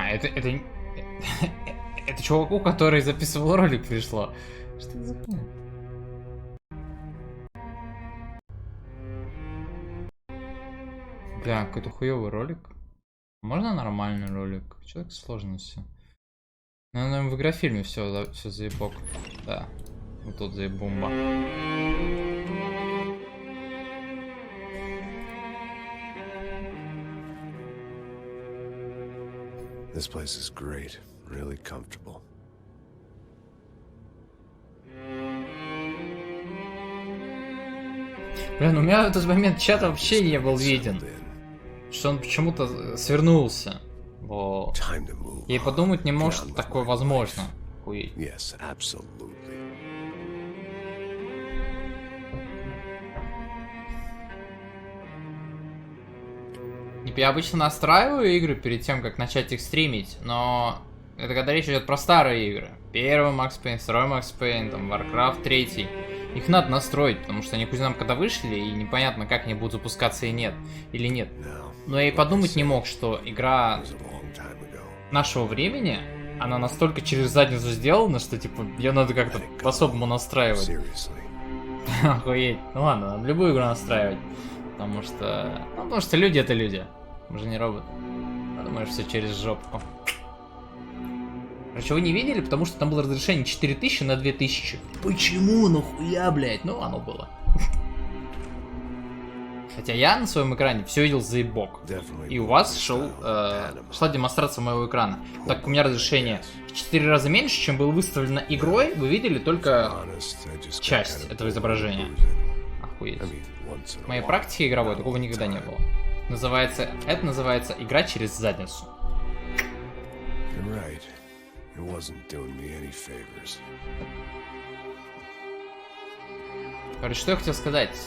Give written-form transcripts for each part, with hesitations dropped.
Это это чуваку, который записывал ролик, пришло. Что это за хуйня? Бля, какой-то хуёвый ролик. Можно нормальный ролик? Чё так сложно все? Наверное, в игрофильме все заебок. Да. Вот тут заебумба. This place is great, really comfortable. Блин, у меня в этот момент чат вообще не был виден. Что он почему-то свернулся. Во. И подумать не может, что такое возможно. Охуеть. Yes, absolutely. Я обычно настраиваю игры перед тем, как начать их стримить, но это когда речь идет про старые игры. Первый Макс Пейн, второй Макс Пейн, там, Warcraft 3. Их надо настроить, потому что они хуй знает когда вышли, и непонятно, как они будут запускаться или нет. Но я и подумать не мог, что игра нашего времени, она настолько через задницу сделана, что, типа, ее надо как-то по-особому настраивать. Охуеть. Ну ладно, надо любую игру настраивать. Потому что люди это люди. Мы же не роботы. Думаешь, все через жопу. Короче, вы не видели, потому что там было разрешение 4000 на 2000. Почему? Нахуя, блядь? Ну, оно было. Хотя я на своем экране все видел заебок. И у вас шла демонстрация моего экрана. Так как у меня разрешение в 4 раза меньше, чем было выставлено игрой, вы видели только часть этого изображения. Охуеть. В моей практике игровой такого никогда не было. Это называется игра через задницу. Короче, что я хотел сказать?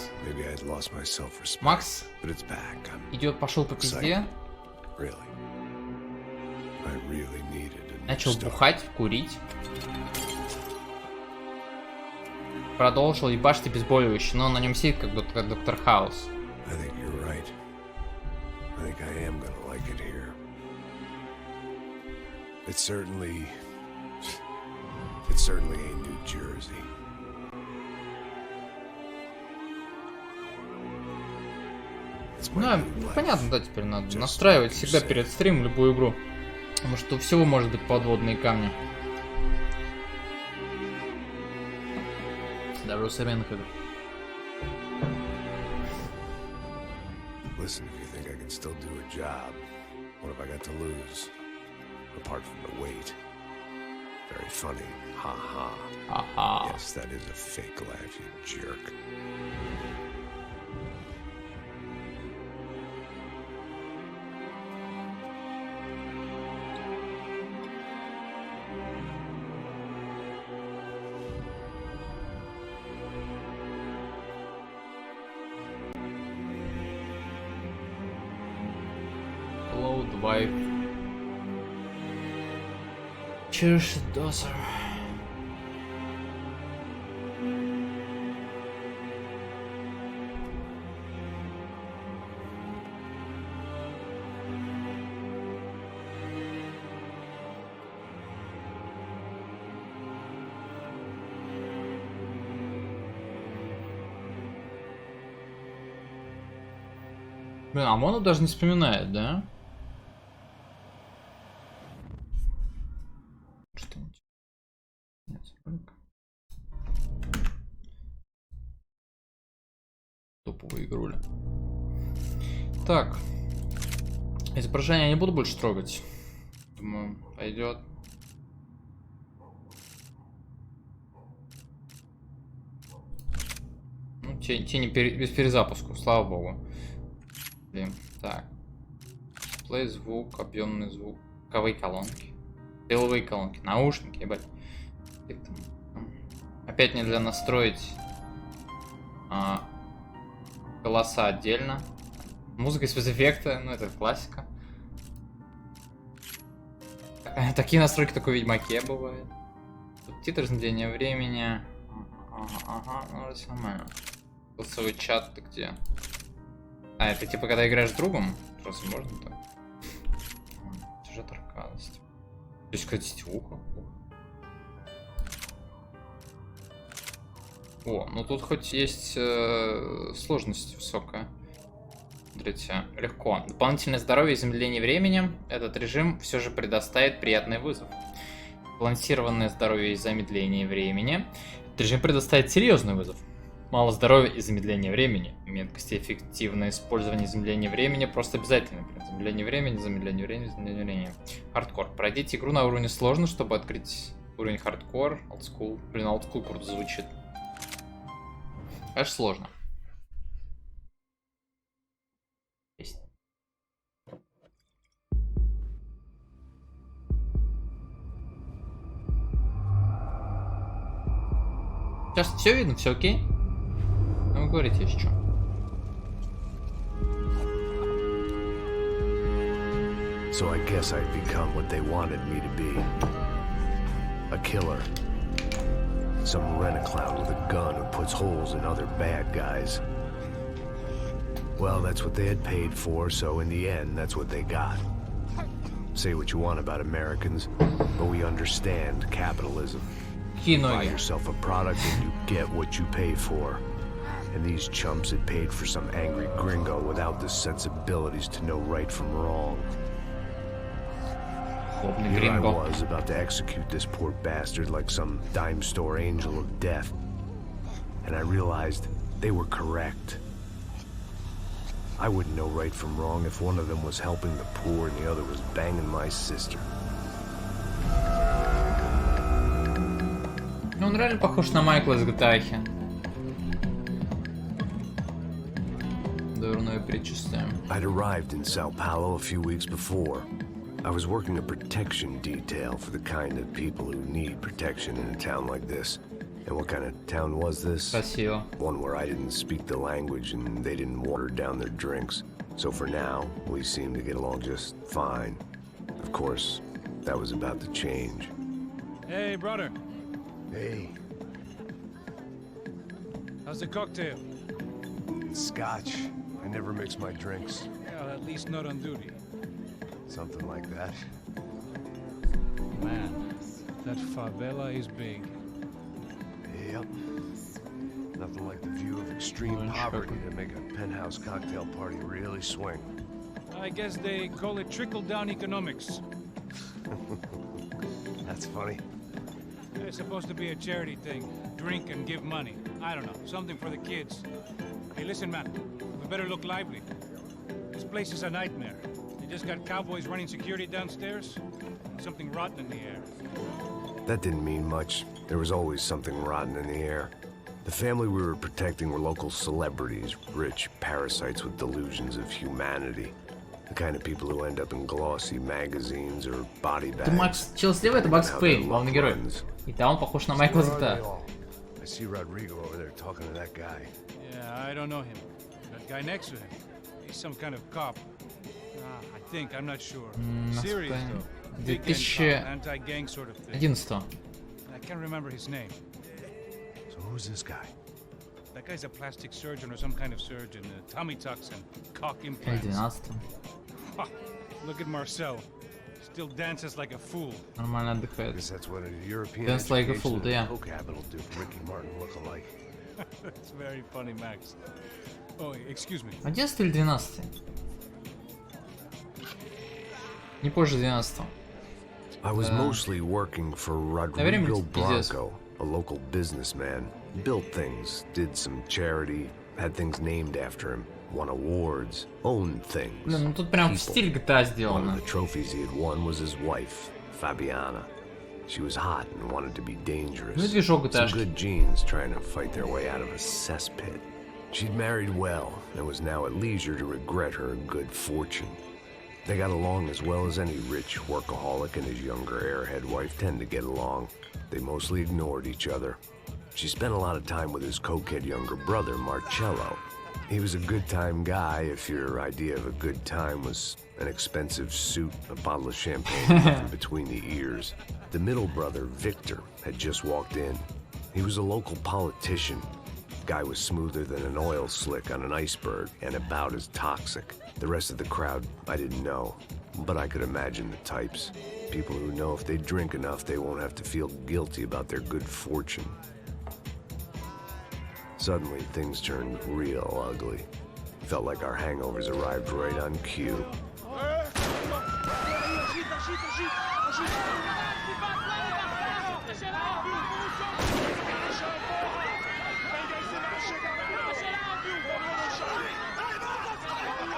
Макс пошел по пизде. Начал бухать, курить. Продолжил ебашить обезболивающее, но он на нем сидит как доктор Хаус. It's certainly a New Jersey. Ну, понятно, да, теперь надо настраивать всегда перед стримом любую игру. Потому что у всего может быть подводные камни. Даже у современных игр. Listen, if you think I can still do a job, what have I got to lose? Apart from the weight. Very funny. Ha ha. Ha ha. Yes, that is a fake laugh, you jerk. Hello, wife. Cheers, daughter. Блин, а Моно даже не вспоминает, да? Что-нибудь. Нет, ролик. Топовые игрули. Так. Изображение я не буду больше трогать. Думаю, пойдет. Ну, тени без перезапуска, слава богу. Блин, так. Плей звук, объемный звук, звуковые колонки, тыловые колонки, наушники, ебать. Опять нельзя настроить голоса отдельно. Музыка и спецэффекты, ну это классика. Такие настройки только в Ведьмаке бывают. Субтитры, замедление времени. Ага, ну это нормально. Голосовой чат ты где? А, это типа когда играешь с другом? Просто можно так. Сюжет аркадности. Здесь какая-то сетевуха. О, ну тут хоть есть сложность высокая. Смотрите, легко. Дополнительное здоровье и замедление времени. Этот режим все же предоставит приятный вызов. Балансированное здоровье и замедление времени. Этот режим предоставит серьезный вызов. Мало здоровья и замедление времени. Меткость и эффективное использование замедления времени просто обязательно. Замедление времени, замедление времени, замедление времени. Хардкор. Пройдите игру на уровне сложно, чтобы открыть уровень хардкор. Олдскул. Блин, олдскул круто звучит. Аж сложно. Есть. Сейчас все видно, все окей? Ну, вы говорите еще. So I guess I'd become what they wanted me to be. A killer. Some rent-a-clown with a gun who puts holes in other bad guys. Well, that's what they had paid for, so in the end, that's what they got. Say what you want about Americans, but we understand capitalism. Buy yourself a product and you get what you pay for. And these chumps had paid for some angry gringo without the sensibilities to know right from wrong. Here I was about to execute this poor bastard like some dime store angel of death. And I realized they were correct. I wouldn't know right from wrong if one of them was helping the poor and the other was banging my sister. Ну, он реально похож на Майкла из GTA. Дурное предчувствие. I'd arrived in Sao Paulo a few weeks before. I was working a protection detail for the kind of people who need protection in a town like this. And what kind of town was this? Красиво. One where I didn't speak the language and they didn't water down their drinks. So for now, we seemed to get along just fine. Of course, that was about to change. Hey, brother. Hey, How's the cocktail? Scotch. I never mix my drinks. Well, at least not on duty. Something like that. Man, that favela is big. Yep. Nothing like the view of extreme poverty to make a penthouse cocktail party really swing. I guess they call it trickle-down economics. That's funny. It's supposed to be a charity thing. Drink and give money. I don't know, something for the kids. Hey, listen, man. We better look lively. This place is a nightmare. They just got cowboys running security downstairs. Something rotten in the air. That didn't mean much. There was always something rotten in the air. The family we were protecting were local celebrities, rich parasites with delusions of humanity. The kind of people who end up in glossy magazines or body bags. Это Макс, чел слева, это Макс Пейн, главный герой. И да, он похож на Майкла из GTA. I see Rodrigo over there talking to that guy. Yeah, I don't know him. That guy next to him. He's some kind of cop. I think, I'm not sure. Serious though. Big end cop, anti-gang sort of thing. 11. I can't remember his name. So who's this guy? That guy's a plastic surgeon or some kind of surgeon. Tummy tucks and cock implants. 12. Ha, look at Marcel. Still dances like a fool. Нормально I отдыхает. guess that's what a European Dance like a education fool, and yeah. coke habit will do. Ricky Martin look-alike. That's very funny, Max. Oh, excuse me. 11 или 12? Не позже 12. I was mostly working for Rodrigo пиздец. Blanco, a local businessman. Built things, did some charity, had things named after him, won awards, owned things. Блин, ну тут прям в people. стиль GTA One of сделано. the trophies he had won was his wife, Fabiana. She was hot and wanted to be dangerous. Ну и движок Some GTA. good genes trying to fight their way out of a cesspit. She'd married well and was now at leisure to regret her good fortune. They got along as well as any rich workaholic and his younger airhead wife tend to get along. They mostly ignored each other. She spent a lot of time with his cokehead younger brother, Marcello. He was a good-time guy if your idea of a good time was an expensive suit, a bottle of champagne in between the ears. The middle brother, Victor, had just walked in. He was a local politician. Guy was smoother than an oil slick on an iceberg and about as toxic. The rest of the crowd, I didn't know. but I could imagine the types. People who know if they drink enough, they won't have to feel guilty about their good fortune. Suddenly, things turned real ugly. Felt like our hangovers arrived right on cue.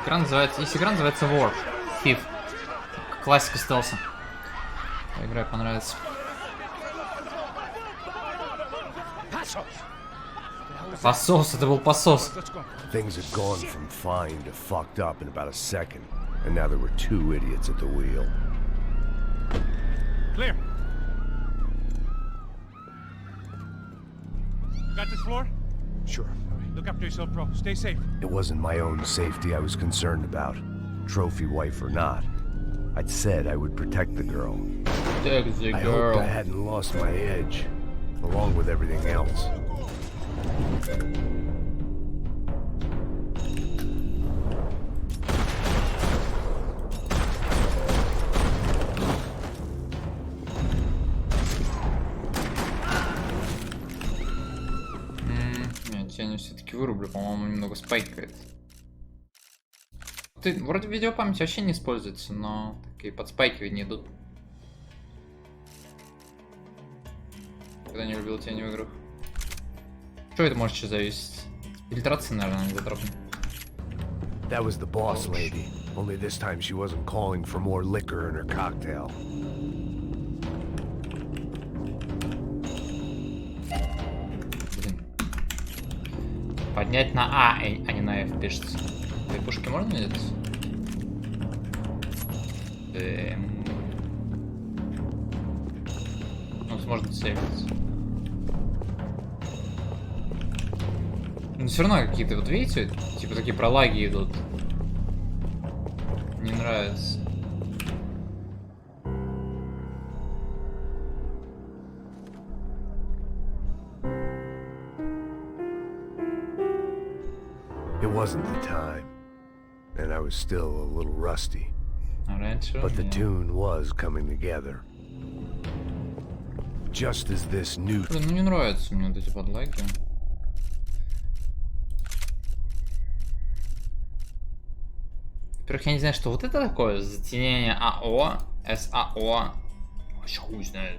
Игра называется... Есть игра называется War. Thief. Классика стелса. Игра понравится. Посос, это был посос. Things had gone from fine to fucked up in about a second, and now there were two idiots at the wheel. Clear. You got this floor? Sure. Look after yourself, bro. Stay safe. It wasn't my own safety I was concerned about, trophy wife or not. I'd said I would protect the girl. Take the I girl. hoped I hadn't lost my edge, along with everything else. Нет, я не все-таки вырублю, по-моему, немного спайкает. Вроде видеопамять вообще не используется, но такие подспайкивания идут. Когда не любил тени в играх. Что это может еще зависеть? Фильтрация, наверное, не затропнет. That was the boss lady. Only this time she wasn't calling for more liquor in her cocktail. Блин. Поднять на А, а не на F пишется. Две пушки можно взять? Ну, можно сейвить. Но все равно какие-то, вот видите, типа такие пролаги идут. Не нравится. It wasn't the time, and I was still a little rusty. But the tune was coming together. Just as this new... Блин, ну не нравятся мне вот эти подлаги. Во-первых, я не знаю, что вот это такое. Затенение АО, САО. Вообще хуй знает.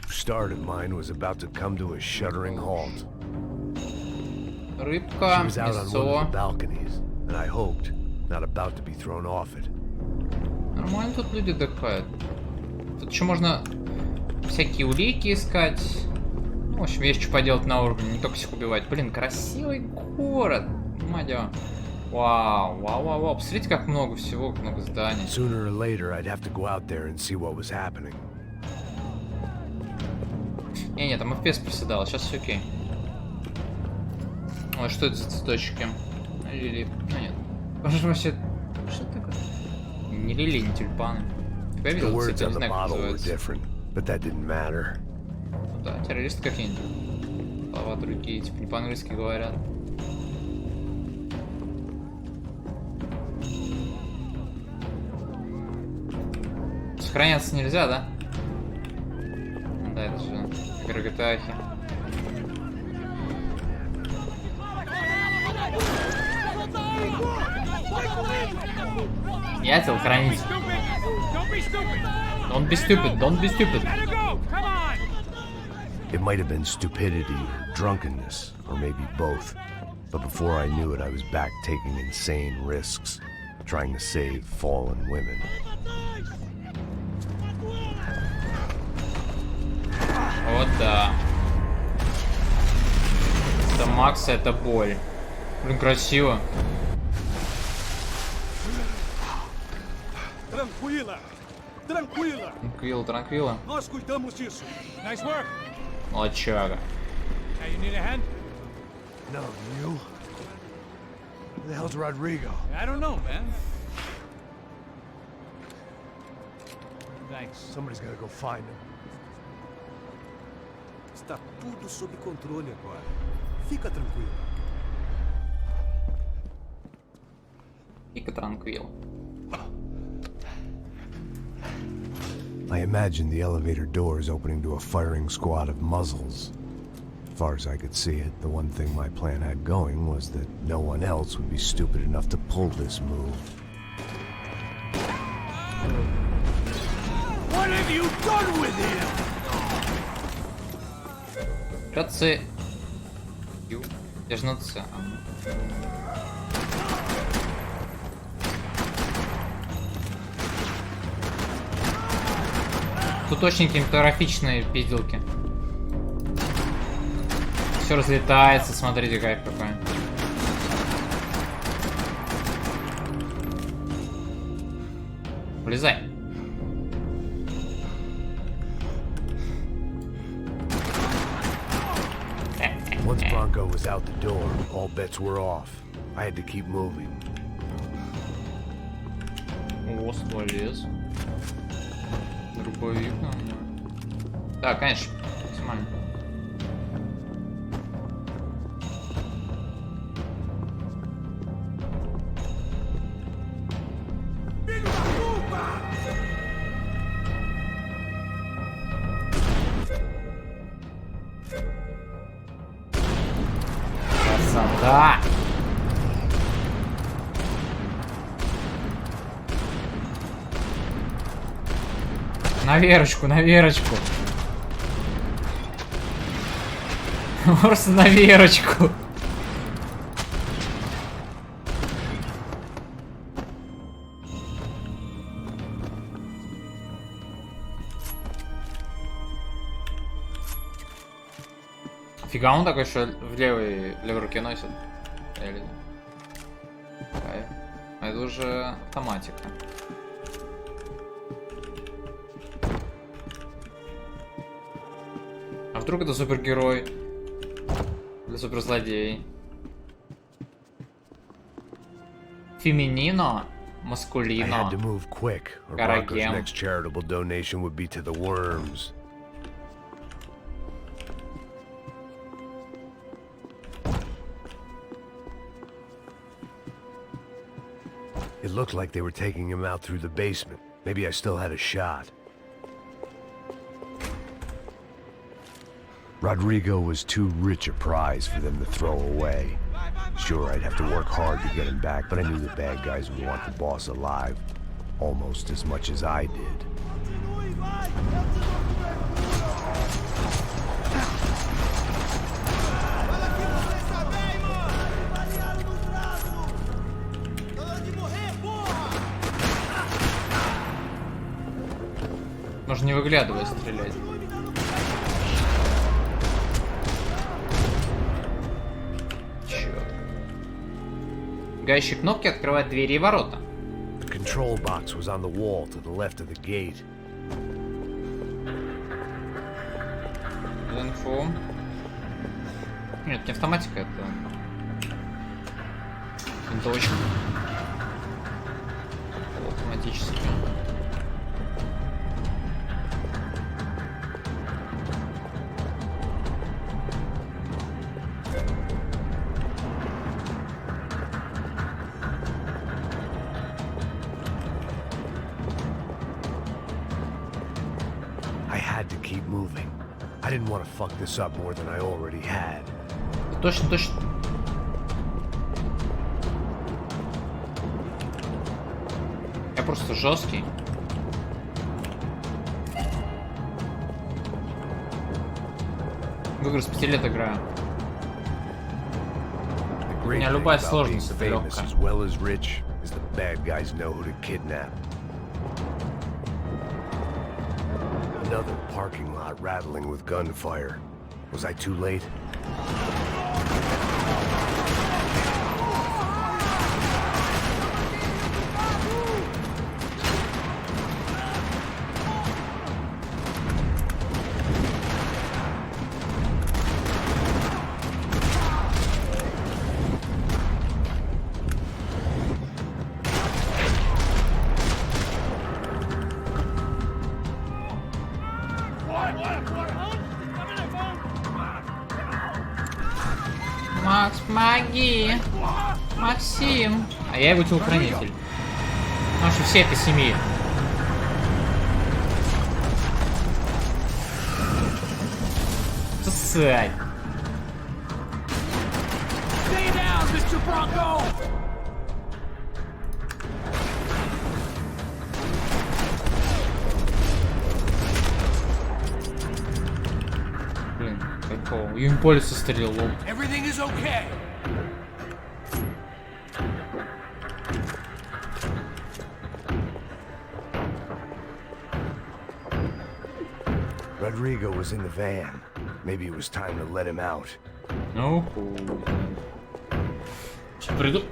Start of mine was about to come to a shuddering halt. Рыбка, She was out on one мясо. of the balconies, and I hoped not about to be thrown off it. Нормально тут люди отдыхают. Тут еще можно всякие улики искать. Ну, в общем, есть что поделать на уровне, не только всех убивать. Блин, красивый город. Мать его. Вау, вау, вау, вау. Посмотрите, как много всего, как много зданий. Sooner or later, I'd have to go out there and see what was happening. Не, там FPS проседал, сейчас все окей. Ой, что это за цветочки? Лилии. Ну нет. Вообще, что это такое? Не лилии, не тюльпаны. Типа я The видел words цветы, on не the знаю, как bottle were называется. different, but that didn't matter. Ну да, террористы какие-нибудь. Слова другие, типа не по-английски говорят. Сохраняться нельзя, да? Да, это же игры GTA. Я телохранитель. Don't be stupid, don't be stupid. It might have been stupidity or drunkenness, or maybe both. But before I knew it, I was back taking insane risks, trying to save fallen women. Вот да. Это Макс, это боль. Блин, красиво. Tranquila. Tranquila. Транквила, транквила. Nós cuidamos disso. Nice work. Молодчага. Hey, you need a hand? No, you? Who the hell's Rodrigo? I don't know, man. Guy nice. Somebody's gotta go find him. Está tudo sob controle agora. Fica tranquilo. Пика Транквил. I imagine the elevator door is opening to a firing squad of muzzles. As far as I could see it, the one thing my plan had going was that no one else would be stupid enough to pull this move. What have you done with him? Це... Я ж на це. Тут очень кинематографичные пизделки. Все разлетается, смотрите, кайф какой. Влезай. Once Bronco was out the door, all bets were off. I had to keep moving. О, стволез. Дробовик нам. Да, конечно. Максимально. Красота! На Верочку, на Верочку. Просто на Верочку. Фига он такой, что в левой руке носит. Или... Кайф. А это уже автоматика. А вдруг это супергерой? Или суперзлодей? Феминино? I Маскулино? had to move quick, or Bronco's next charitable donation would be to the worms. It looked like they were taking him out through the basement. Maybe I still had a shot. Rodrigo was too rich a prize for them to throw away. Sure, I'd have to work hard to get him back, but I knew the bad guys would want the boss alive almost as much as I did. Можно не выглядывая стрелять. Гающие кнопки открывают двери и ворота. The control box was on the wall to the left of the gate. Инфу. Нет, не автоматика, это... Винтовочка. Автоматически. I didn't want to fuck this up more than I already had. Точно, точно. Я просто жесткий. В игры с 5 лет играю. У меня любая сложность это легкая. Another parking lot rattling with gunfire. Was I too late? Помоги! Максим! А я его телохранитель. Потому что все это семьи. Сосать. Блин, какого? Я им по лесу стрелил, лол. Rodrigo was in the van. Maybe it was time to let him out. Ну, что приду?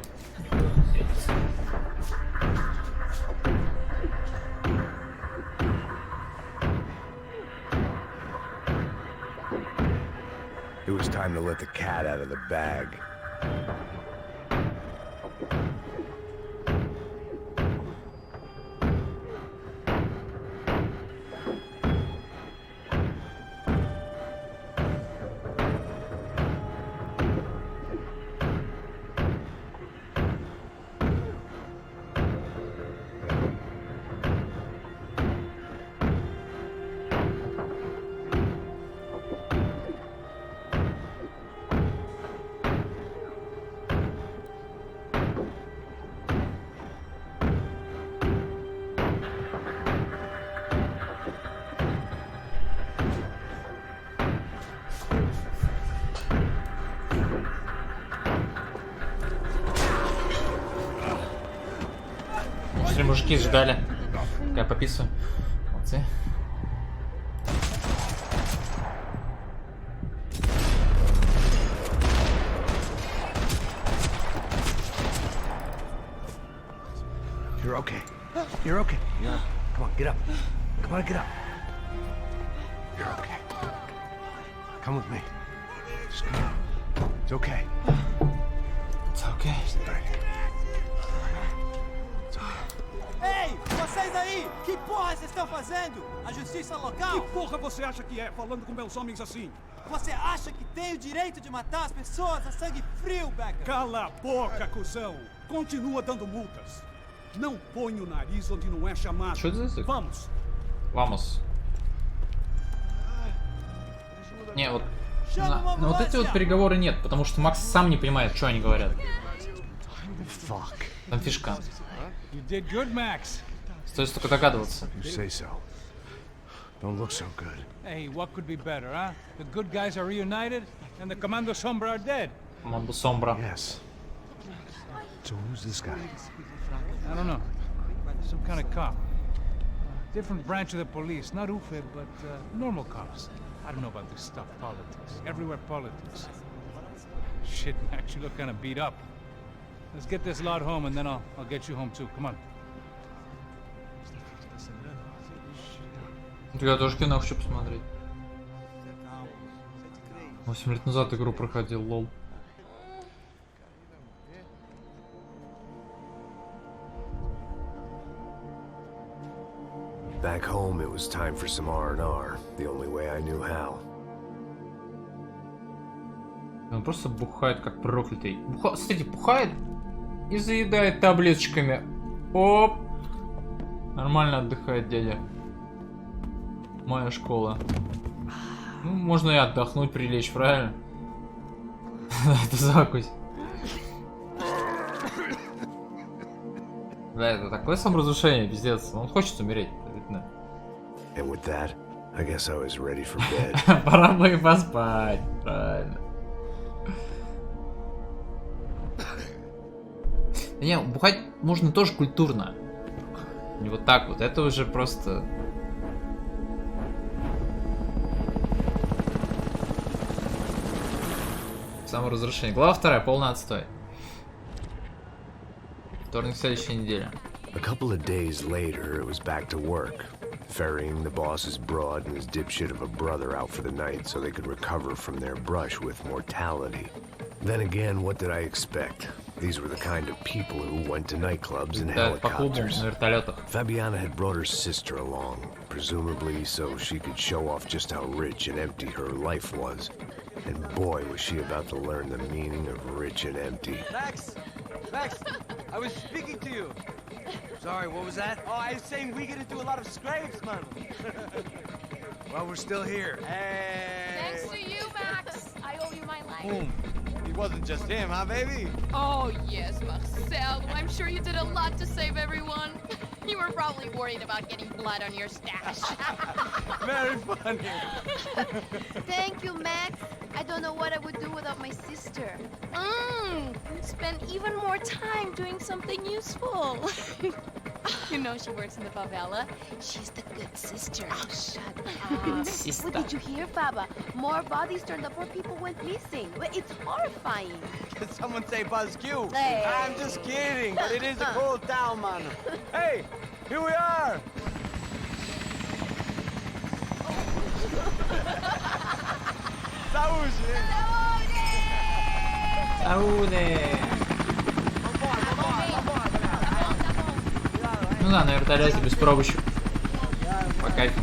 It was time to let the cat out of the bag. Если мужики ждали, я пописываю. Молодцы. You're okay. You're okay. Yeah. Come on, get up. Come on, get up. You're okay. Come with me. Just come on. It's okay. It's okay. Ei, vocês aí! Que porra vocês estão fazendo? A justiça local? Que porra você acha que é, falando com meus homens assim? Você acha que tem o direito de matar as pessoas a sangue frio, Becker? Cala a boca, cuzão! Continua dando multas. Não põe o nariz onde não é chamado. Что это за язык? Vamos! Vamos. Не, вот, Chama uma на вот эти вот ambulância! переговоры нет, потому что Макс сам не понимает, что они говорят. Fuck. Там фишка. You did good, Max. Стоит только догадываться. You say so. Don't look so good. Hey, what could be better, huh? The good guys are reunited, and the Commando Sombra are dead. Мамбу Сомбра. Yes. So who's this guy? I don't know. Some kind of cop. Different branch of the police. Not UFE, but normal cops. I don't know about this stuff. Politics. Everywhere politics. Shit, Max, you look kind of beat up. Let's get this lot home, and then I'll get you home too. Come on. Я тоже кино хочу посмотреть. 8 лет назад игру проходил, лол. Back home, it was time for some R&R, the only way I knew how. Он просто бухает как проклятый. Кстати, бухает и заедает таблеточками. Оп! Нормально отдыхает дядя. Моя школа. Ну, можно и отдохнуть, прилечь, правильно? Это закусь. Да, это такое саморазрушение, пиздец. Он хочет умереть, видно. And with that, I guess I was ready for bed. Пора бы и поспать, правильно. Не, бухать можно тоже культурно. Не вот так вот, это уже просто... Саморазрушение. Глава 2, полный отстой. Вторник следующей недели. A couple of days later, it was back to work, ferrying the boss's broad and his dipshit of a brother out for the night so they could recover from their brush with mortality. Then again, what did I expect? These were the kind of people who went to nightclubs and Летают по клубу helicopters. на вертолетах. Fabiana had brought her sister along, presumably so she could show off just how rich and empty her life was. And boy, was she about to learn the meaning of rich and empty. Max! Max! I was speaking to you. Sorry, what was that? Oh, I was saying we get into a lot of scrapes, man. Well, we're still here. Hey! Thanks to you, Max. I owe you my life. Boom. It wasn't just him, huh, baby? Oh, yes, Marcel. I'm sure you did a lot to save everyone. You were probably worried about getting blood on your stash. Very funny. Thank you, Max. I don't know what I would do without my sister. Spend even more time doing something useful. You know she works in the favela. She's the good sister. Oh, shut up. Sister. What did you hear, Baba? More bodies turned up, more people went missing. It's horrifying. Did someone say Buzz Q? Hey. I'm just kidding, but it is a cool town, man. Hey, here we are. Saúde! Ауне! Ну да, на вертолете без пробочек. По кайфу.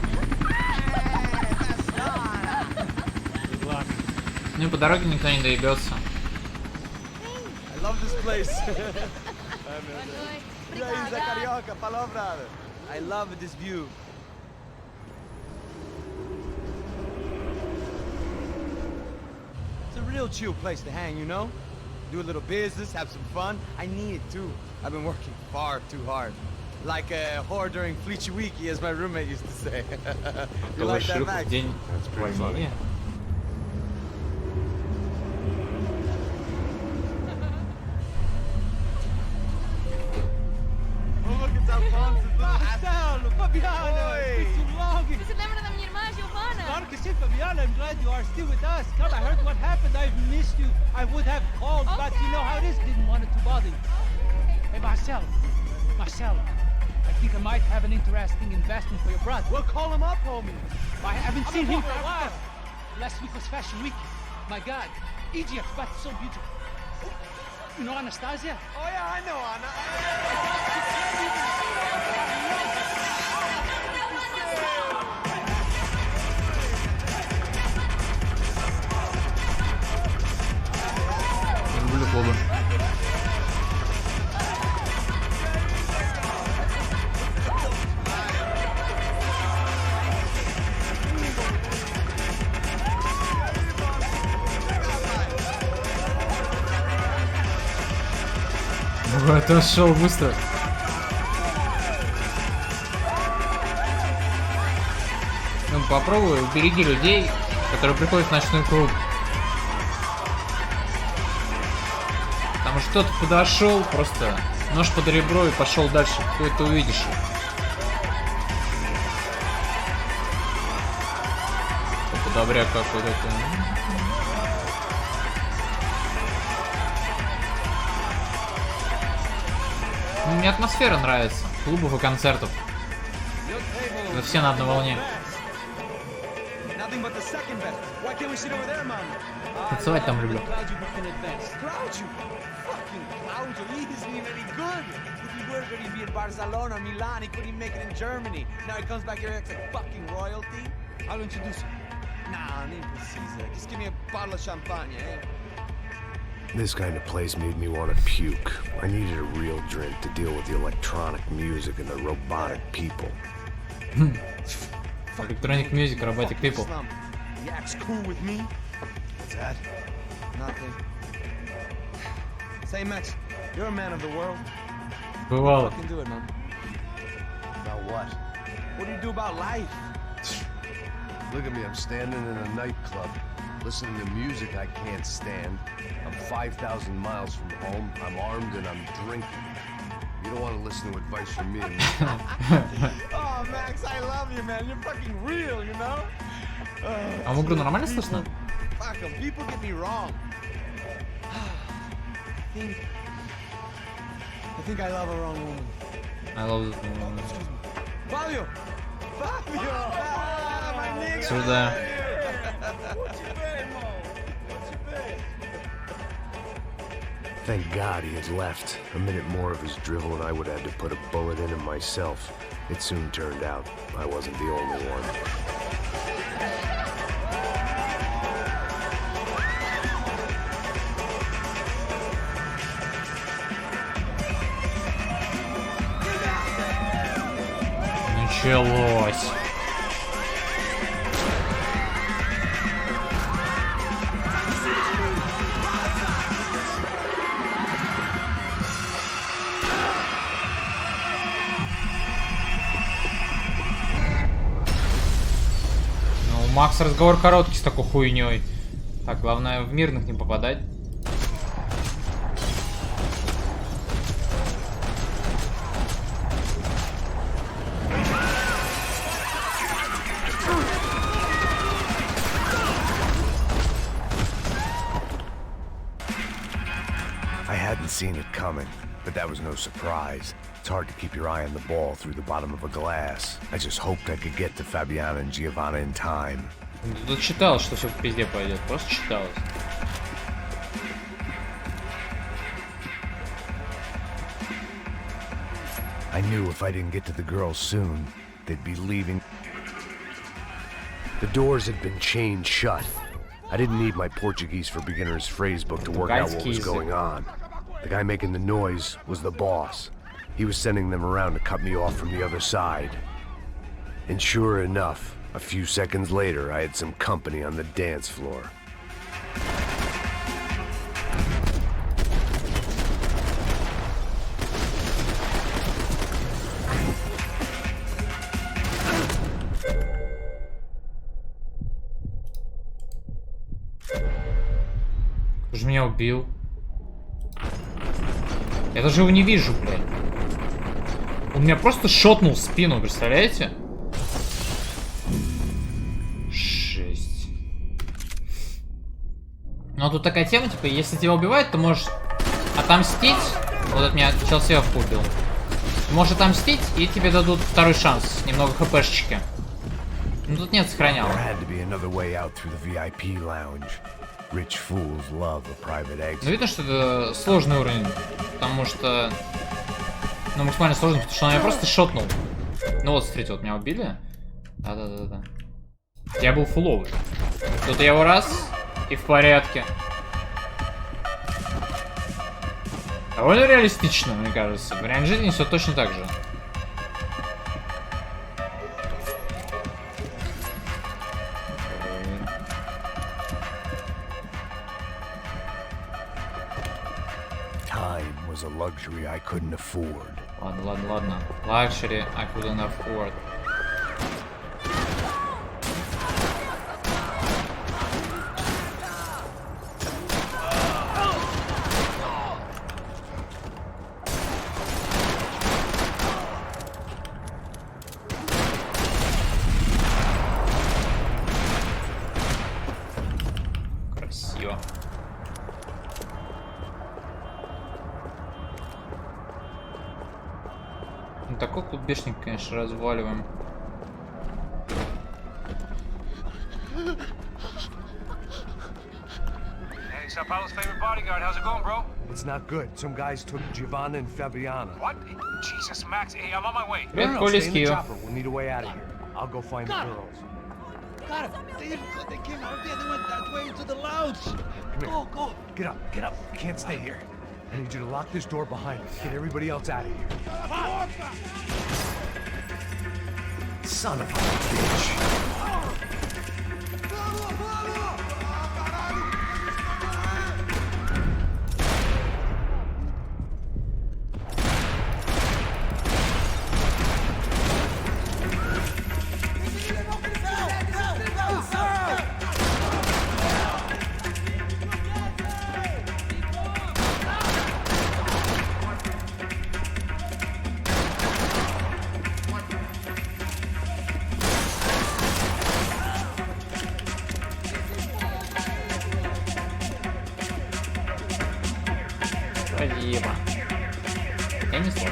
Ну и по дороге никто не доебется. I love this place. E aí, Zé Carioca, falou, brother. I love this view. It's a real chill place to hang, you know? Do a little business, have some fun. I need it too. I've been working far too hard. Like a whore during Fleechy Weeky, as my roommate used to say. You like that, Шлюха в Max? день волнения. Oh, look at that Fonz's little Marcelo, Fabiana, Oi. it's too long. Você lembra da minha irmã, Giovanna? Claro que sim, Fabiana. I'm glad you are still with us. Come, I heard what happened. I've missed you. I would have called, but you know how it is. Didn't want it to bother you. Hey, Marcelo. Marcelo. I think I might have an interesting investment for your brother. Well, call him up, homie. I haven't seen him for a while. Last week was Fashion Week. My God, Egypt, but so beautiful. You know Anastasia? Oh, yeah, I know, Anna. Я люблю клубы. Ой, ты шел быстро. Ну, попробуй, убереги людей, которые приходят в ночной клуб. Потому что кто-то подошел, просто нож под ребро и пошел дальше. Ты это увидишь. Это добряк какой-то. Мне атмосфера нравится. Клубов и концертов. Это все на одной волне. Nothing but the second best. Why can't we sit over there, man? Танцевать там люблю. Glad you booked in advance. Claudio. Fucking Claudio. He isn't even any good. If he were going to be in Barcelona, Milan, he couldn't make it in Germany. Now he comes back here acts like fucking royalty. I'll introduce you. Nah, need Caesar. Just give me a bottle of champagne, eh? This kind of place made me want to puke. I needed a real drink to deal with the electronic music and the robotic people. Electronic music, robotic people. Slum. He acts cool with me. What's that? Nothing. Say, Max, you're a man of the world. Бывало. Fucking do it, man. About what? What do you do about life? Look at me, I'm standing in a nightclub, listening to music I can't stand. I'm 5,000 miles from home, I'm armed and I'm drinking. You don't want to listen to advice from me. Oh, Max, I love you, man. You're fucking real, you know? А в игру нормально слышно? Fuck 'em. People get me wrong. I think I love a wrong woman. I love Fabio! Fabio! Ah, my nigga! Сюда. Thank God he had left. A minute more of his drivel and I would have had to put a bullet in him myself. It soon turned out I wasn't the only one. Началось. Ну, у Макса разговор короткий с такой хуйней. Так, главное в мирных не попадать. Seen it coming, but that was no surprise. It's hard to keep your eye on the ball through the bottom of a glass. I just hoped I could get to Fabiana and Giovanna in time. Тут читалось, что все в пизде пойдет. Просто читалось. I knew if I didn't get to the girls soon, they'd be leaving. The doors had been chained shut. I didn't need my Portuguese for Beginners phrase book to work out what was going on. The guy making the noise was the boss. He was sending them around to cut me off from the other side. And sure enough, a few seconds later, I had some company on the dance floor. Кто же меня убил? Я даже его не вижу, блядь. Он меня просто шотнул в спину, представляете? Жесть. Ну, тут такая тема, типа, если тебя убивают, то можешь отомстить. Вот это меня Челсевку убил. Можешь отомстить, и тебе дадут второй шанс. Немного хпшечки. Ну, тут нет сохраняла. Ну, видно, что это сложный уровень, потому что... Ну, максимально сложный, потому что он меня просто шотнул. Ну вот, смотрите, вот меня убили. Да-да-да-да. Я был фуловый. Тут я его раз, и в порядке. Довольно реалистично, мне кажется. В реальной жизни все точно так же. A luxury I couldn't afford. Ладно. Luxury I couldn't afford. Красиво. Такой клубешник, конечно, разваливаем. Hey, Sao Paulo's favorite bodyguard. How's it going, bro? It's not good. Some guys took Giovanna and Fabiana. What? Jesus, Max. Hey, I'm on my way. Привет, Коля, stay in the chopper. We'll need a way out of here. I'll go find the girls. Got him. They came out there. They went that way into the lounge. Go. Get up. Can't stay here. I need you to lock this door behind us. Get everybody else out of here. Son of a bitch. Спасибо. Я не сложно.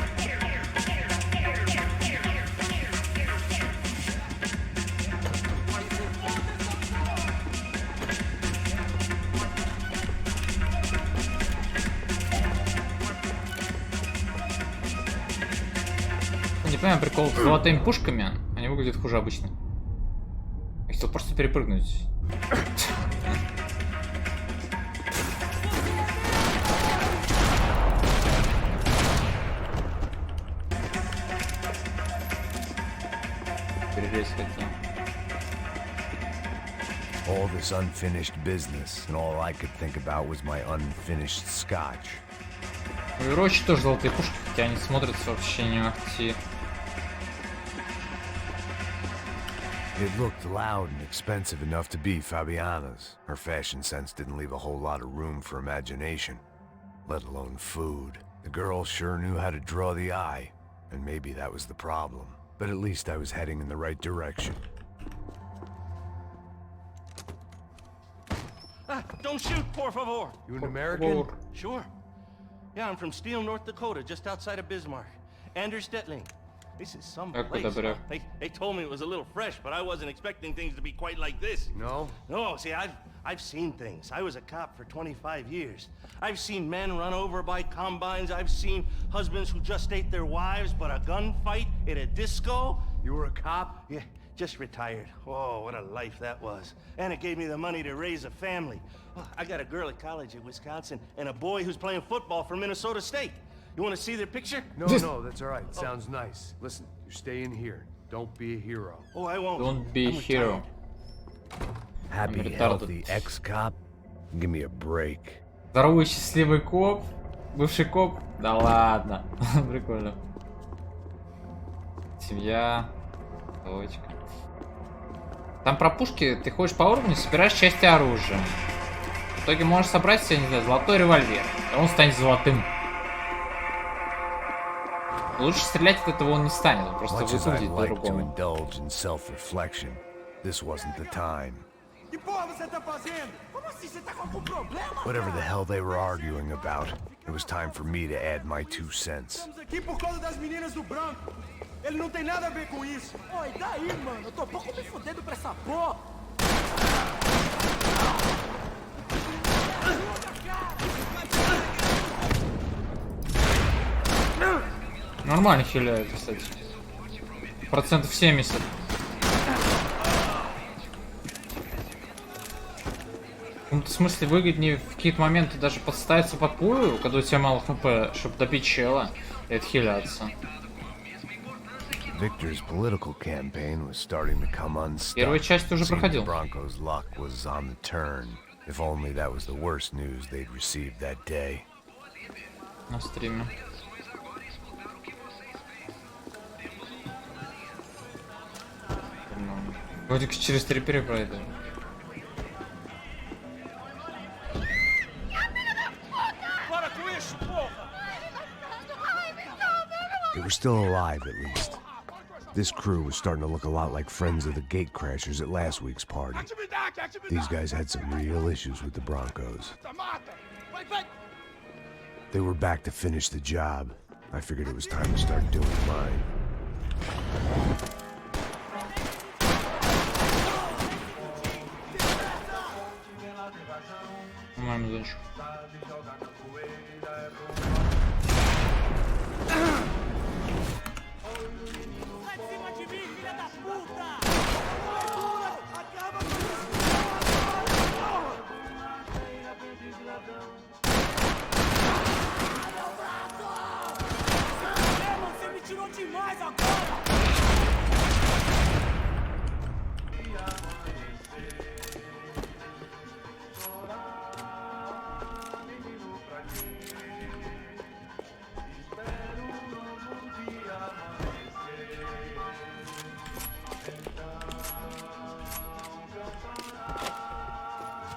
Не понимаю прикол с золотыми пушками. Они выглядят хуже обычно. Я хотел просто перепрыгнуть. есть хотел. All this unfinished business, and all I could think about was my unfinished scotch. У Ирочи тоже золотые пушки, хотя они смотрятся вообще не ахти. It looked loud and expensive enough to be Fabiana's. Her fashion sense didn't leave a whole lot of room for imagination, let alone food. The girl sure knew how to draw the eye, and maybe that was the problem. But at least I was heading in the right direction. Don't shoot, por favor. You an American? Sure. Yeah, I'm from Steele, North Dakota, just outside of Bismarck. Anders Stetling. This is some place. They told me it was a little fresh, but I wasn't expecting things to be quite like this. No? No, see, I've seen things. I was a cop for 25 years. I've seen men run over by combines. I've seen husbands who just ate their wives, but a gunfight at a disco? You were a cop? Yeah, just retired. Oh, what a life that was. And it gave me the money to raise a family. Well, I got a girl at college in Wisconsin and a boy who's playing football for Minnesota State. You want to see their picture? No, that's all right. Sounds nice. Listen, you're staying here. Don't be a hero. Oh, I won't. Don't be a hero. Happy, healthy ex-cop? Give me a break. Здоровый, счастливый коп. Бывший коп. Да ладно. Прикольно. Семья. Дочка. Там про пушки ты ходишь по уровню, собираешь части оружия. В итоге можешь собрать себе, не знаю, золотой револьвер. И он станет золотым. Лучше стрелять от этого он не станет, он просто выглядит по-другому. Whatever the hell they were arguing about, it was time for me to add my 2 cents. Estamos aqui por causa das meninas do branco. Ele não tem nada a ver com isso. Oi, daí, mano? Eu tô pouco me fudendo pra essa porra. Нормально хиляет, кстати. Процентов 70. В каком-то смысле выгоднее в какие-то моменты даже подставиться под пулю, когда у тебя мало хп, чтобы добить чела и отхиляться. Victor's political campaign was starting to come unstuck. Первую часть уже проходил. Broncos' luck was on the turn. If only that was the worst news they'd received that day. На стриме. Вроде как через 3 перепройду. They were still alive, at least. This crew was starting to look a lot like friends of the gatecrashers at last week's party. These guys had some real issues with the Broncos. They were back to finish the job. I figured it was time to start doing mine. По-моему, дочь.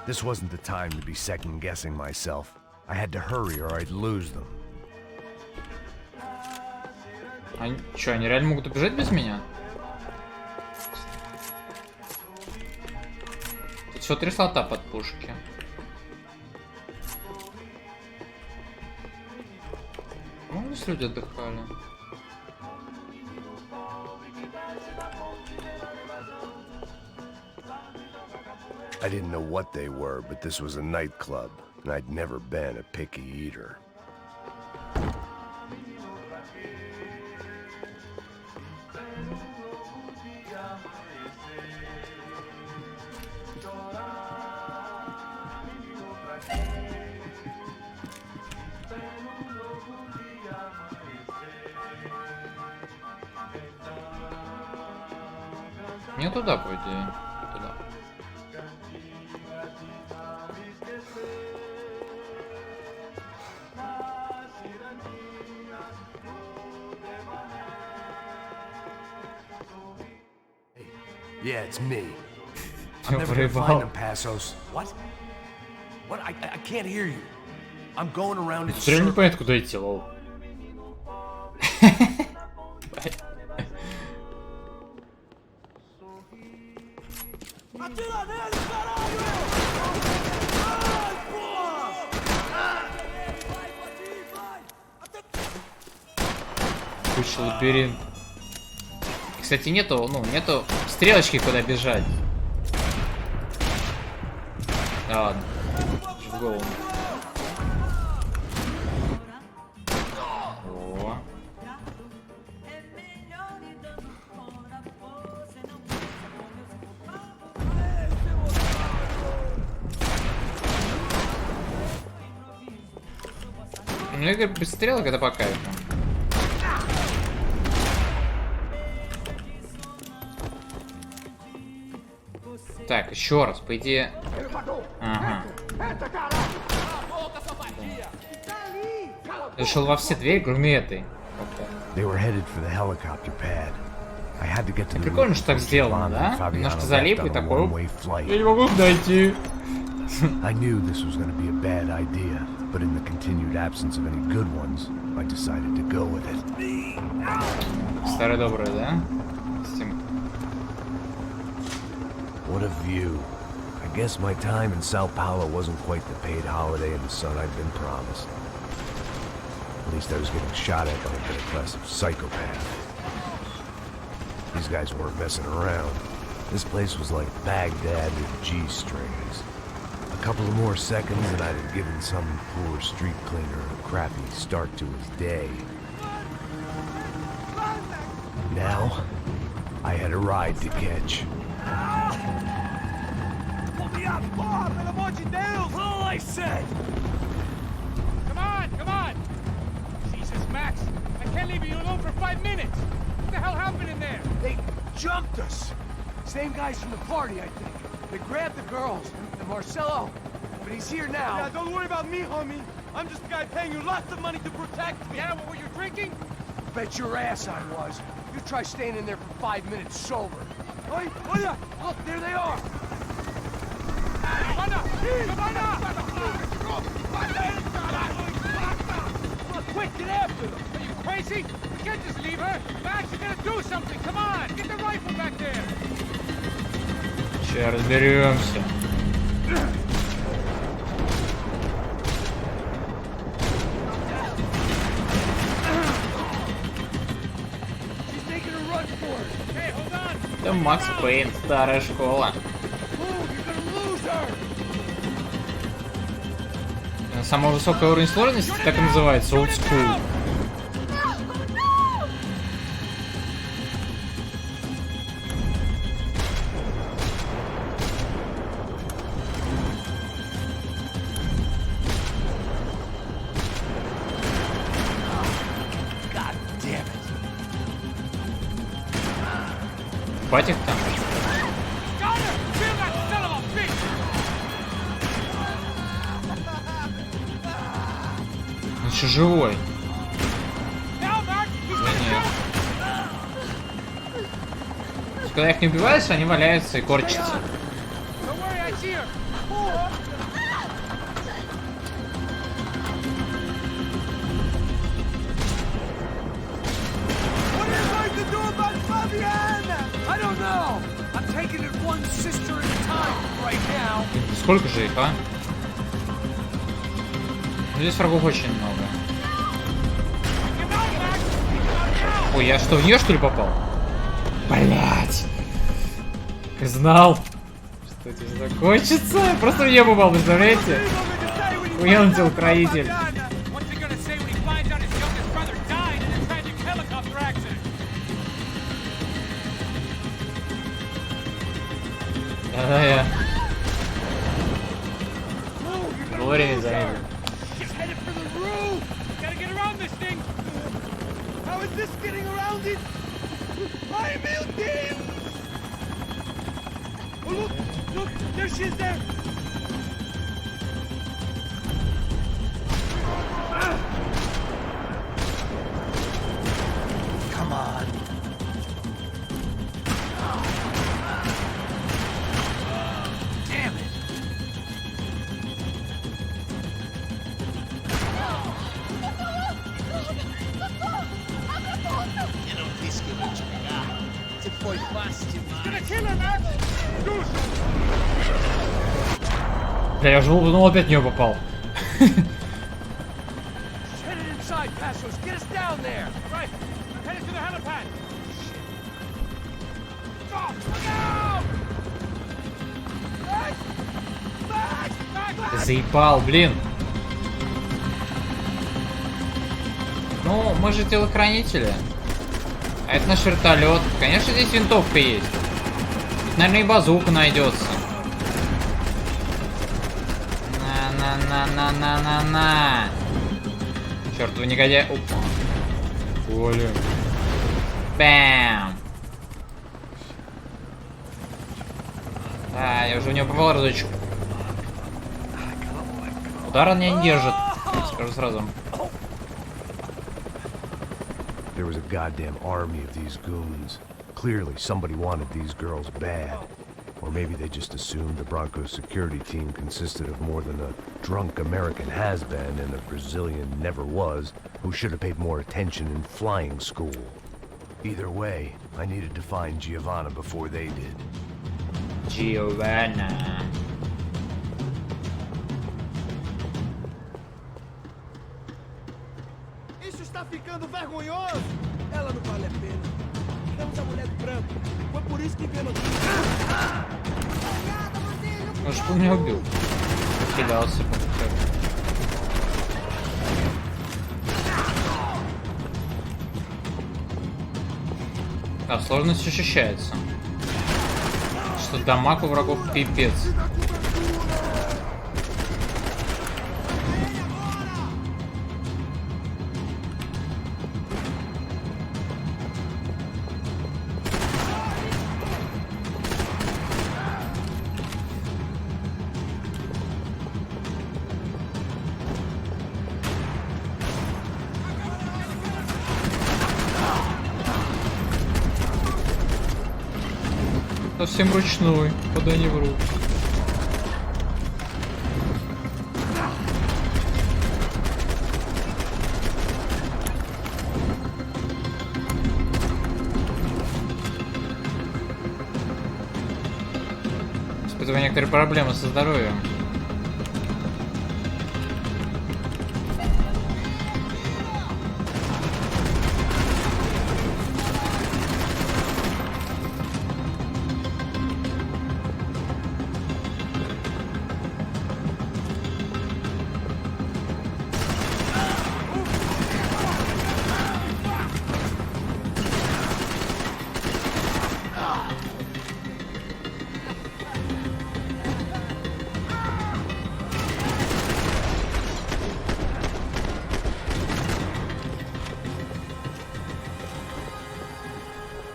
This wasn't the time to be second-guessing myself. I had to hurry or I'd lose them. Они что, они реально могут убежать без меня? Тут все 3 слота под пушки. Ну, здесь люди отдыхали. I didn't know what they were, but this was a nightclub, and I'd never been a picky eater. Не туда, по идее. Туда. Yeah, it's me. I'm never gonna find them, Passos. What? What? I can't hear you. I'm going around in Все равно не circles. понятно, куда идти, лол. Куча лабиринт. Кстати, нету стрелочки, куда бежать. Да ладно. В голову. О. Ну, игры без стрелок это по кайфу. Так, еще раз, по идее. Ага. Решил во все двери, кроме этой. Прикольно, что так сделано, да? Немножко залип и такой. Я не могу дойти. I knew this was going to be a bad idea, but in the continued absence of any good ones, I decided to go with it. Старая добрая, да? What a view. I guess my time in Sao Paulo wasn't quite the paid holiday in the sun I'd been promised. At least I was getting shot at by a middle-class psychopath. These guys weren't messing around. This place was like Baghdad with G-strings. A couple of more seconds and I'd have given some poor street cleaner a crappy start to his day. Now, I had a ride to catch. Pull me up, Bob! And I want you down! All I said! Come on, come on! Jesus, Max! I can't leave you alone for 5 minutes! What the hell happened in there? They jumped us. Same guys from the party, I think. They grabbed the girls and Marcelo, but he's here now. Yeah, don't worry about me, homie. I'm just the guy paying you lots of money to protect me. Yeah, what were you drinking? Bet your ass I was. You try staying in there for 5 minutes sober. Oi, oi, look, there they are. Look, quick, get after them. Are you crazy? You can't just leave her. Max, you gotta do something. Come on, get the rifle back there. Сейчас разберемся. Это Макс Пейн, старая школа. Самый высокий уровень сложности, так и называется, Old School. Батик там. Он еще живой. Нет. Когда их не убиваешь, они валяются и корчатся. Сколько же их, а? Здесь врагов очень много. Ой, я что, в нее что ли попал? Блять! Знал, что это закончится. Я просто в нее попал, представляете? Уел телохранитель. Да, я. Вовремя заметил. look! Look! There she is there! Come on. Damn it! Eu não disse que eu vou te pegar. Você foi fácil demais. Gonna kill her, man! Бля, я же ну, опять в нее попал. Headed inside, Passos. Get us down there. Right. I'm headed to the helipad. Oh, look out! Max! Max! Max! Заебал, блин. Ну, мы же телохранители. А это наш вертолет. Конечно, здесь винтовка есть. Тут, наверное, и базука найдется. На-на-на-на-на-на-на. Чертовы негодяй. Опа. Блин. Бэм. Да, я уже в него попал разочек. Удар он меня не держит. Скажу сразу. There was a goddamn army of these goons. Clearly, somebody wanted these girls bad. Or maybe they just assumed the Broncos security team consisted of more than a drunk American has-been and a Brazilian never-was who should have paid more attention in flying school. Either way, I needed to find Giovanna before they did. Giovanna. Isso está ficando vergonhoso! Ela não vale a pena. Tivemos a mulher do branco. Foi por isso que viemos aqui. Может, он меня убил. Кидался. Да, сложность ощущается. Что дамаг у врагов пипец. Совсем ручной, куда не вру. Испытываю некоторые проблемы со здоровьем.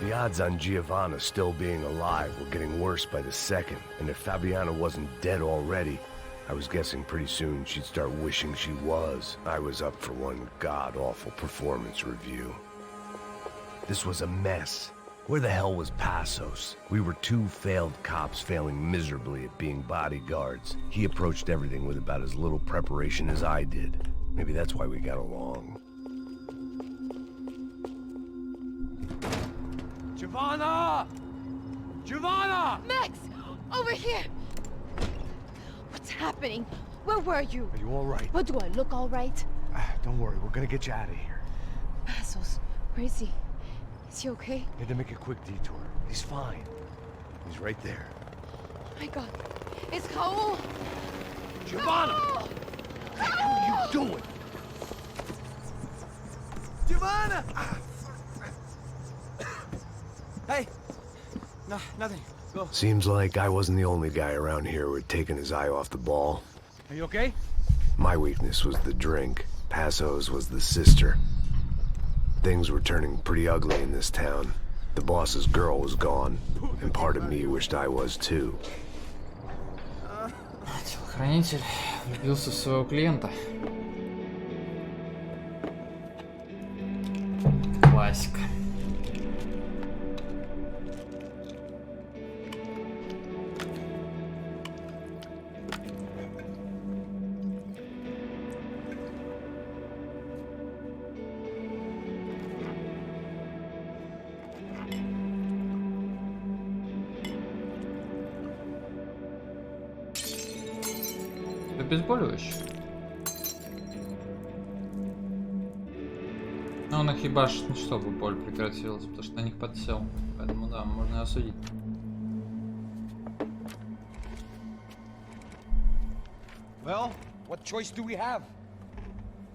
The odds on Giovanna still being alive were getting worse by the second, and if Fabiana wasn't dead already, I was guessing pretty soon she'd start wishing she was. I was up for one god-awful performance review. This was a mess. Where the hell was Passos? We were two failed cops failing miserably at being bodyguards. He approached everything with about as little preparation as I did. Maybe that's why we got along. Giovanna! Giovanna! Max! Over here! What's happening? Where were you? Are you all right? What, do I look all right? Don't worry, we're gonna get you out of here. Passos, where is he? Is he okay? Had to make a quick detour. He's fine. He's right there. Oh my god. It's Raul! Giovanna! Raul! What are you doing? Giovanna! Hey! No, nothing. Go. Seems like I wasn't the only guy around here who had taken his eye off the ball. Are you okay? My weakness was the drink. Passos was the sister. Things were turning pretty ugly in this town. The boss's girl was gone, and part of me wished I was too. Телохранитель влюбился в своего клиента. Классика. Обезболивающий. Но он их ебашит, ну чтобы боль прекратилась, потому что на них подсел. Поэтому да, можно осудить. Well, what choice do we have?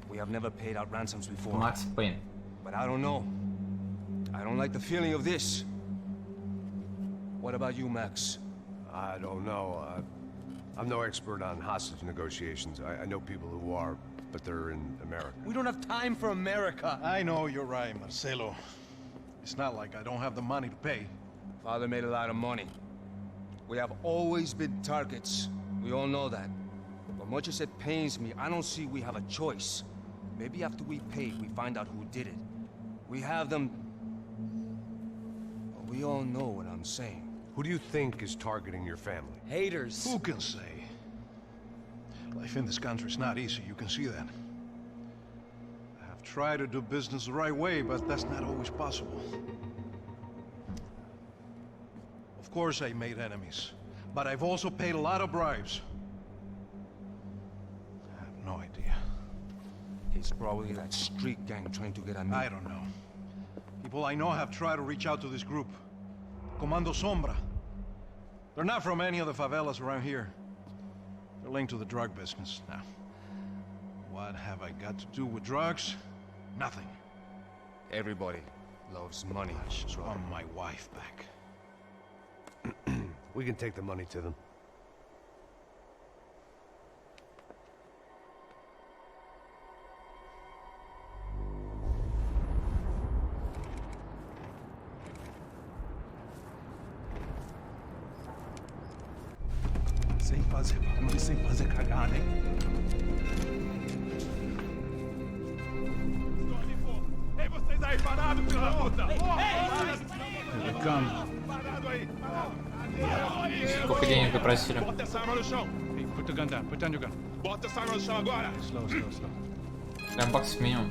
We have never paid out ransoms before. Макс Пейн. But I don't know. I don't like the feeling of this. What about you, Max? I don't know. I'm no expert on hostage negotiations. I know people who are, but they're in America. We don't have time for America. I know you're right, Marcelo. It's not like I don't have the money to pay. Father made a lot of money. We have always been targets. We all know that. But much as it pains me, I don't see we have a choice. Maybe after we pay, we find out who did it. We have them... But we all know what I'm saying. Who do you think is targeting your family? Haters. Who can say? Life in this country is not easy, you can see that. I have tried to do business the right way, but that's not always possible. Of course I made enemies, but I've also paid a lot of bribes. I have no idea. It's probably that street gang trying to get at me. I don't know. People I know have tried to reach out to this group. Comando Sombra. They're not from any of the favelas around here. They're linked to the drug business. Now, what have I got to do with drugs? Nothing. Everybody loves money. I just want my wife back. We can take the money to them. Sem fazer cagada, hein? Ei, vocês aí parados, filho da puta! Here they come. Сколько денег вы просили? Bota essa arma no chão. Hey, put the gun down. Put down your gun. Bota essa arma no chão agora. Slow. Прям баксов минимум.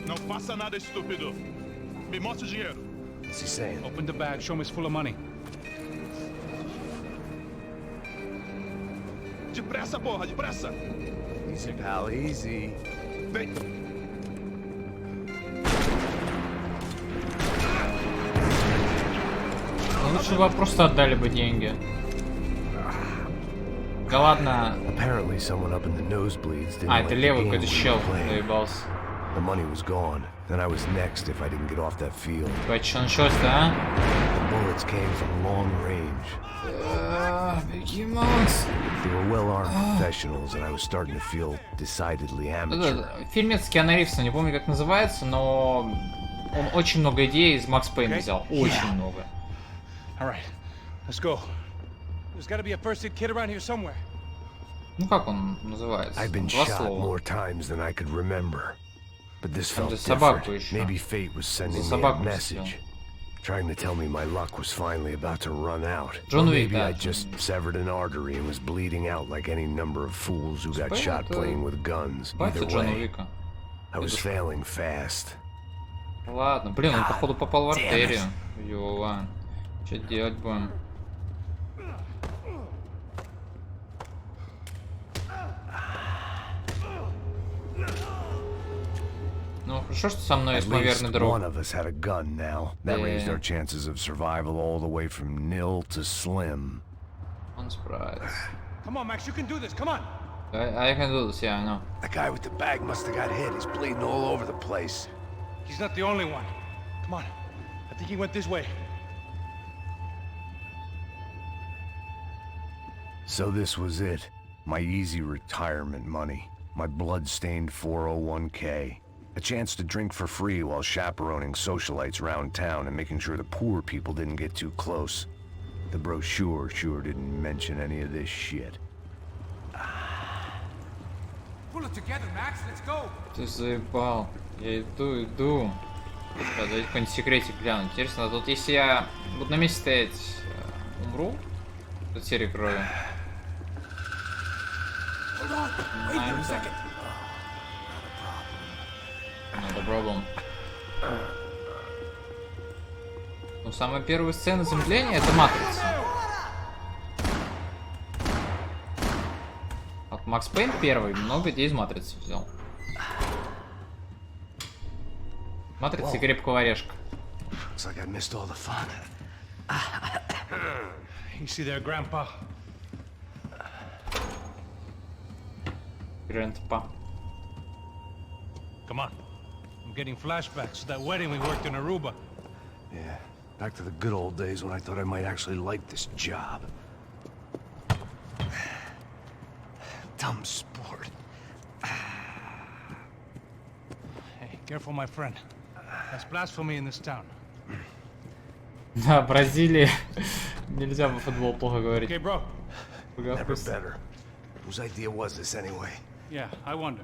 Não faça nada estúpido. Me mostre o dinheiro. What's he saying? Open the bag. Show me it's full of money. Depressa, porra, depressa! Easy, pal, easy. Vem! Лучше бы просто отдали бы деньги. Да ладно. Apparently someone up in the nosebleeds didn't А, это like левый the game какой-то we чел were playing. доебался. The money was gone. Then I was next if I didn't get off that field. Давайте, что началось-то, а? The bullets came from long range. Беги, Макс. They were well-armed professionals, and I was starting to feel decidedly amateur. Фильмец с Киану Ривзом, не помню как называется, но он очень много идей из Макс Пейна взял. Очень много. All right, let's go. There's got to be a first-aid kit around here somewhere. Ну как он называется? I've been Два shot слова. more times than I could remember, but this Там felt за собаку different. еще. Maybe fate was sending За me a собаку message, trying to tell me my luck was finally about to run out. Джон Or Уик, maybe да. I just severed an artery and was bleeding out like any number of fools who got Спайдер shot это playing with guns. Батя Either Джона way, Уика. I was failing fast. Ладно, блин, он походу попал в damn it. артерию. Ёла. Что делать будем? Ну, хорошо, что со мной At есть мой верный least друг. one of us had a gun now. That raised Yeah. our chances of survival all the way from nil to slim. Он справится. Come on, Max, you can do this. Come on. I can do this, yeah, I know. The guy with the bag must have got hit. He's bleeding all over the place. He's not the only one. Come on. I think he went this way. So this was it. My easy retirement money. My blood-stained 401k. A chance to drink for free while chaperoning socialites around town and making sure the poor people didn't get too close. The brochure sure didn't mention any of this shit. Pull it together, Max. Let's go. Ты заебал. Я иду. Давайте какой-нибудь секретик гляну. Интересно, а тут если я буду на месте стоять, умру? От серии крови. No problem. Ну, самая первая сцена замедления — это «Матрица». Вот Макс Пейн первый много где из «Матрицы» взял. «Матрица» и «Крепкого орешка». Looks like I missed all the fun. Easy there, Grandpa. Grandpa. Come on. I'm getting flashbacks to that wedding we worked in Aruba. Yeah, back to the good old days when I thought I might actually like this job. Dumb sport. Hey, careful, my friend. That's blasphemy in this town. Да, Бразилии нельзя по футболу плохо говорить. Okay, bro. Never better. Whose idea was this anyway? Yeah, I wonder.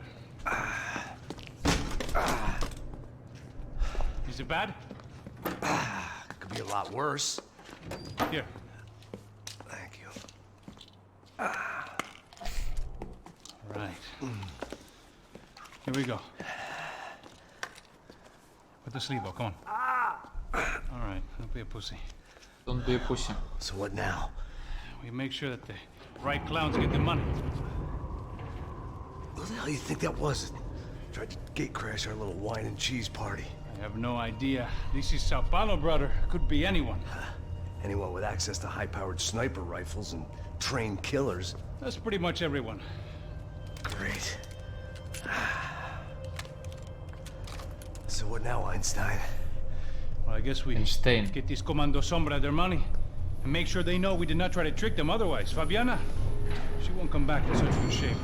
Is it bad? Could be a lot worse. Here. Thank you. Right. Here we go. Put the sleeve up, come on. All right, don't be a pussy. Don't be a pussy. So what now? We make sure that the right clowns get the money. What the hell do you think that was? Tried to gate crash our little wine and cheese party. I have no idea. This is Sao Paulo, brother. Could be anyone. Anyone with access to high-powered sniper rifles and trained killers. That's pretty much everyone. Great. So what now, Einstein? Well, I guess we Einstein. get these Comando Sombra their money and make sure they know we did not try to trick them otherwise. Fabiana, she won't come back in such good shape.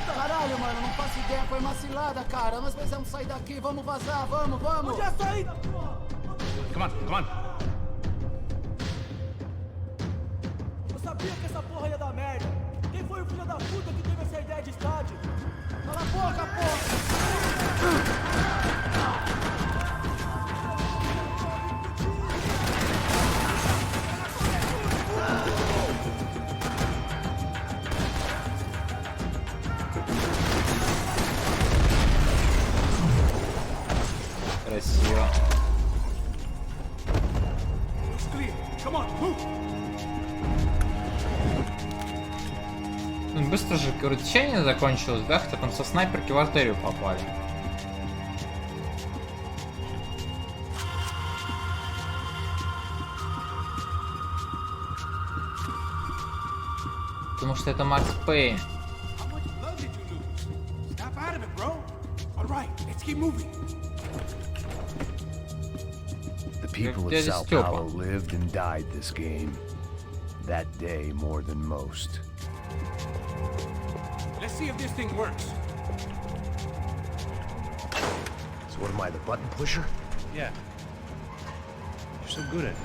Caralho, mano, não faço ideia, foi uma cilada, cara. Nós precisamos sair daqui, vamos vazar, vamos! Onde é a saída, porra? Come on, come on. Eu sabia que essa porra ia dar merda. Quem foi o filho da puta que teve essa ideia de estádio? Cala a boca, porra! Красиво. Ну, быстро же крутчение закончилось, да? Хотя там со снайперки в артерию попали. Потому что это Макс Пейн. The people of Sao Paulo lived and died this game. That day more than most. Let's see if this thing works. So what am I, the button pusher? Yeah. You're so good at it.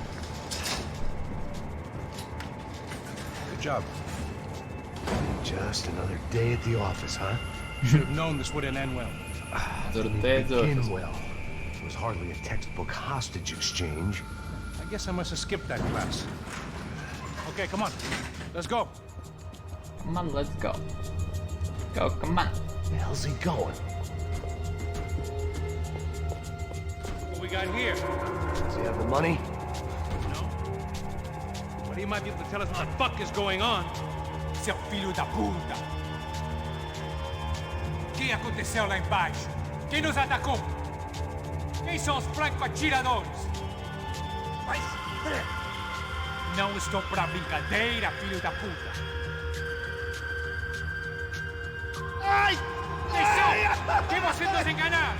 Good job. Just another day at the office, huh? Should have known this wouldn't end well. Begin well. It was hardly a textbook hostage exchange. I guess I must have skipped that class. Okay, come on. Let's go. Come on, let's go. Go, come on. Where the hell's he going? What we got here? Does he have the money? No. But he might be able to tell us what the fuck is going on. Seu filho da puta! O que aconteceu lá embaixo? Quem nos atacou? Quem são os franco-atiradores? Não estou pra brincadeira, filho da puta! Ai! Quem são? Quem vocês nos enganaram?